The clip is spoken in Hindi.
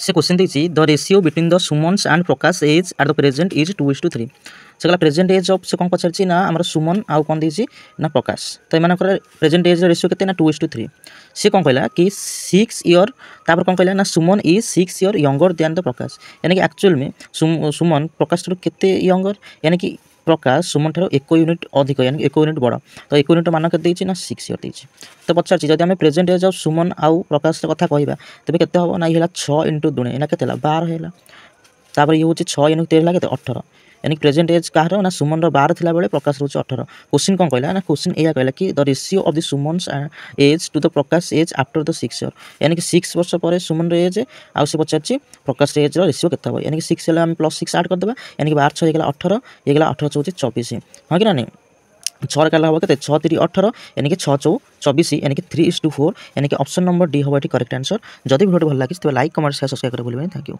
से क्वेश्चन देखिए the ratio between the Suman's and Prakash age at the present is 2:3 से कहला प्रेजेंट एज ऑफ से कौन पचार ना आम सुमन आउ कौन देखिए ना प्रकाश तो एम प्रेजेंट एज रेशियो के ना 2:3 सी कौन कहला कि 6 ईयर तापर कौन कहला ना Suman is 6 year younger than the Prakash यानी कि एक्चुअल में सुमन प्रकाश ठार केते यंगर यानी कि प्रकाश सुमन ठार 1 यूनिट अधिक यानी कि 1 यूनिट बड़ तो 1 यूनिट मान के ना 6 ईयर देती तो पचार जब आम प्रेजेंट एज ऑफ सुमन आउ प्रकाश कथा कहवा तेज के हम ना ये 6 × 2 एना के 12 है तापर ये हूँ 6 × 3 के 18 यानी प्रेजेंट एज कहार ना सुमन 12 थिला बेले प्रकाश रोचे 18 क्वेश्चन कौन कहला ना क्वेश्चन यह कहला कि the ratio of the Suman's age to the Prakash age after the 6 year यानी कि 6 वर्ष पर सुमन एज आउ से पचार प्रकाश एज रेशियो के यानी कि 6 आम +6 ऐड करदे यानी कि 12 6 18 ये 18 चौथी 24 हाँ कि ना नहीं 6 काला हम के 6 3 18 यानी कि 6 4 24 यानी कि 3:4 यानी कि ऑप्शन नंबर डी हम ये करेक्ट आंसर जदि वीडियो भल लगी तो लाइक कमेंट शेयर सब्सक्राइब कर भूल थैंक यू।